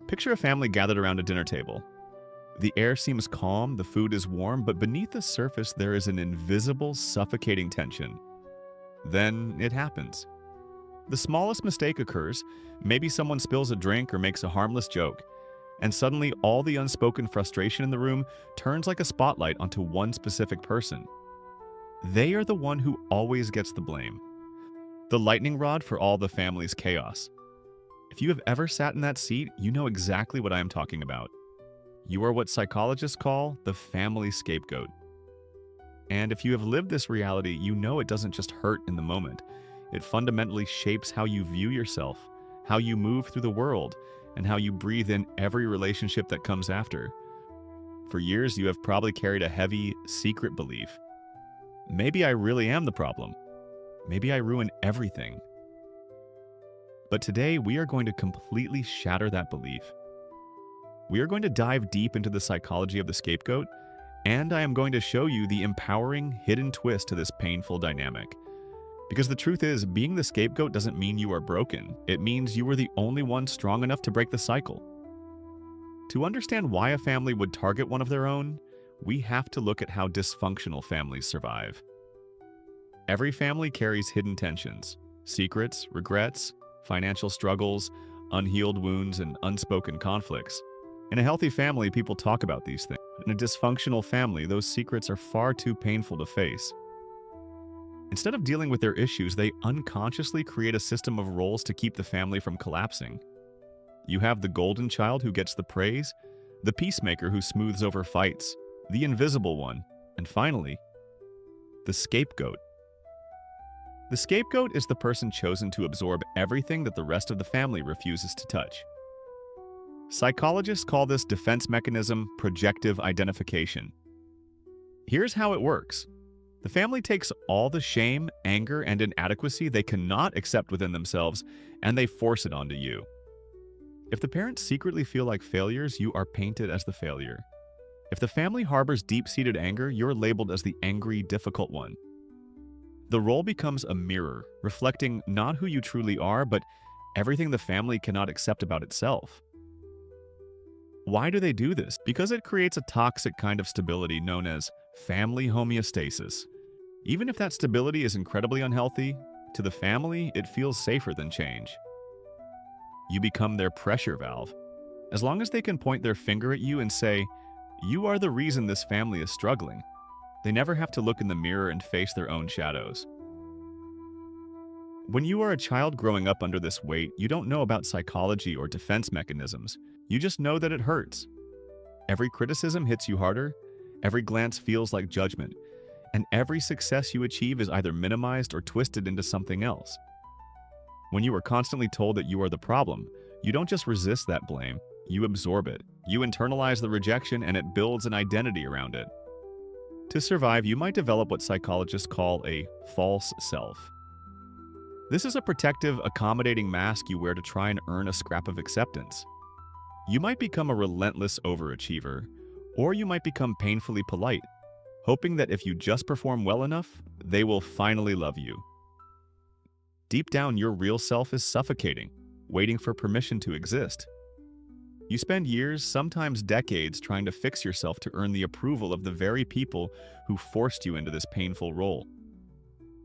Picture a family gathered around a dinner table. The air seems calm, the food is warm, but beneath the surface there is an invisible, suffocating tension. Then it happens. The smallest mistake occurs, maybe someone spills a drink or makes a harmless joke, and suddenly all the unspoken frustration in the room turns like a spotlight onto one specific person. They are the one who always gets the blame, the lightning rod for all the family's chaos. If you have ever sat in that seat, you know exactly what I am talking about. You are what psychologists call the family scapegoat. And if you have lived this reality, you know it doesn't just hurt in the moment. It fundamentally shapes how you view yourself, how you move through the world, and how you breathe in every relationship that comes after. For years, you have probably carried a heavy, secret belief. Maybe I really am the problem. Maybe I ruin everything. But today, we are going to completely shatter that belief. We are going to dive deep into the psychology of the scapegoat, and I am going to show you the empowering, hidden twist to this painful dynamic. Because the truth is, being the scapegoat doesn't mean you are broken. It means you were the only one strong enough to break the cycle. To understand why a family would target one of their own, we have to look at how dysfunctional families survive. Every family carries hidden tensions, secrets, regrets, financial struggles, unhealed wounds, and unspoken conflicts. In a healthy family, people talk about these things. In a dysfunctional family, those secrets are far too painful to face. Instead of dealing with their issues, they unconsciously create a system of roles to keep the family from collapsing. You have the golden child who gets the praise, the peacemaker who smooths over fights, the invisible one, and finally, the scapegoat. The scapegoat is the person chosen to absorb everything that the rest of the family refuses to touch. Psychologists call this defense mechanism projective identification. Here's how it works. The family takes all the shame, anger, and inadequacy they cannot accept within themselves, and they force it onto you. If the parents secretly feel like failures, you are painted as the failure. If the family harbors deep-seated anger, you're labeled as the angry, difficult one. The role becomes a mirror, reflecting not who you truly are, but everything the family cannot accept about itself. Why do they do this? Because it creates a toxic kind of stability known as family homeostasis. Even if that stability is incredibly unhealthy, to the family, it feels safer than change. You become their pressure valve. As long as they can point their finger at you and say, "You are the reason this family is struggling," they never have to look in the mirror and face their own shadows. When you are a child growing up under this weight, you don't know about psychology or defense mechanisms. You just know that it hurts. Every criticism hits you harder, every glance feels like judgment, and every success you achieve is either minimized or twisted into something else. When you are constantly told that you are the problem, you don't just resist that blame, you absorb it. You internalize the rejection and it builds an identity around it. To survive, you might develop what psychologists call a false self. This is a protective, accommodating mask you wear to try and earn a scrap of acceptance. You might become a relentless overachiever, or you might become painfully polite, hoping that if you just perform well enough, they will finally love you. Deep down, your real self is suffocating, waiting for permission to exist. You spend years, sometimes decades, trying to fix yourself to earn the approval of the very people who forced you into this painful role.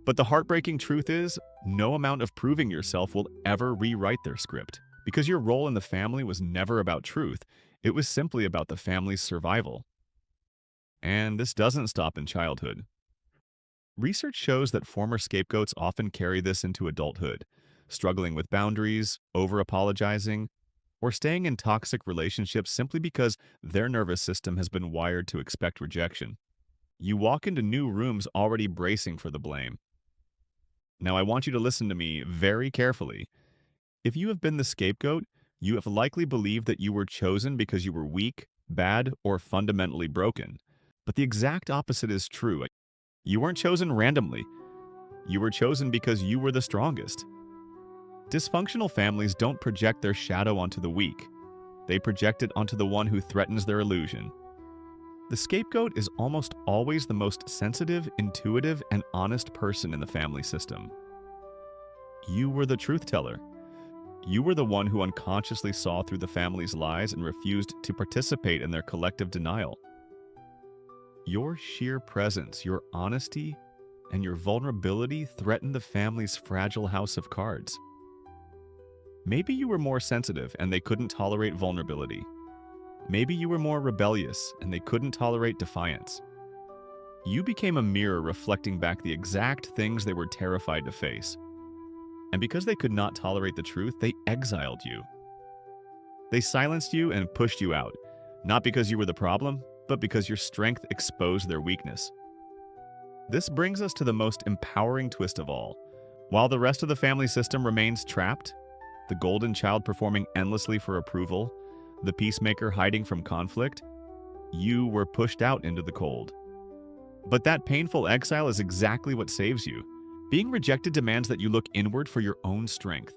But the heartbreaking truth is, no amount of proving yourself will ever rewrite their script, because your role in the family was never about truth. It was simply about the family's survival. And this doesn't stop in childhood. Research shows that former scapegoats often carry this into adulthood, struggling with boundaries, over-apologizing, or staying in toxic relationships simply because their nervous system has been wired to expect rejection. You walk into new rooms already bracing for the blame. Now, I want you to listen to me very carefully. If you have been the scapegoat, you have likely believed that you were chosen because you were weak, bad, or fundamentally broken. But the exact opposite is true. You weren't chosen randomly. You were chosen because you were the strongest. Dysfunctional families don't project their shadow onto the weak. They project it onto the one who threatens their illusion. The scapegoat is almost always the most sensitive, intuitive, and honest person in the family system. You were the truth teller. You were the one who unconsciously saw through the family's lies and refused to participate in their collective denial. Your sheer presence, your honesty, and your vulnerability threatened the family's fragile house of cards. Maybe you were more sensitive and they couldn't tolerate vulnerability. Maybe you were more rebellious and they couldn't tolerate defiance. You became a mirror reflecting back the exact things they were terrified to face. And because they could not tolerate the truth, they exiled you. They silenced you and pushed you out, not because you were the problem, but because your strength exposed their weakness. This brings us to the most empowering twist of all. While the rest of the family system remains trapped, the golden child performing endlessly for approval, the peacemaker hiding from conflict, you were pushed out into the cold. But that painful exile is exactly what saves you. Being rejected demands that you look inward for your own strength.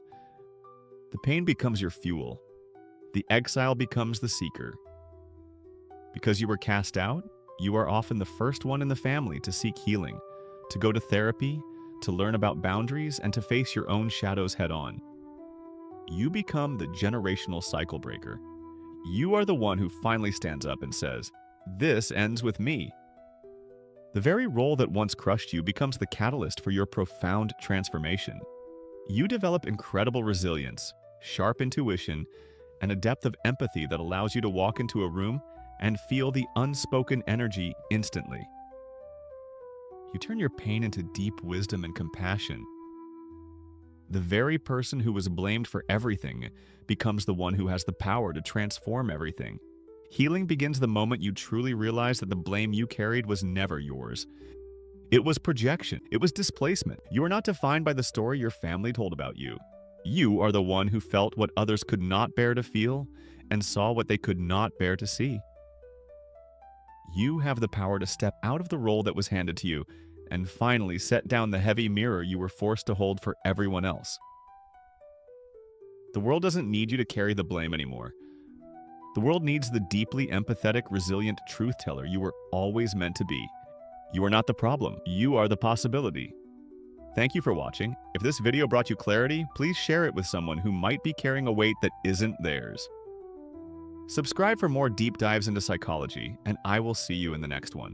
The pain becomes your fuel. The exile becomes the seeker. Because you were cast out, you are often the first one in the family to seek healing, to go to therapy, to learn about boundaries, and to face your own shadows head-on. You become the generational cycle breaker. You are the one who finally stands up and says, "This ends with me." The very role that once crushed you becomes the catalyst for your profound transformation. You develop incredible resilience, sharp intuition, and a depth of empathy that allows you to walk into a room and feel the unspoken energy instantly. You turn your pain into deep wisdom and compassion. The very person who was blamed for everything becomes the one who has the power to transform everything. Healing begins the moment you truly realize that the blame you carried was never yours. It was projection. It was displacement. You are not defined by the story your family told about you. You are the one who felt what others could not bear to feel and saw what they could not bear to see. You have the power to step out of the role that was handed to you and finally set down the heavy mirror you were forced to hold for everyone else. The world doesn't need you to carry the blame anymore. The world needs the deeply empathetic, resilient truth teller you were always meant to be. You are not the problem. You are the possibility. Thank you for watching. If this video brought you clarity, please share it with someone who might be carrying a weight that isn't theirs. Subscribe for more deep dives into psychology, and I will see you in the next one.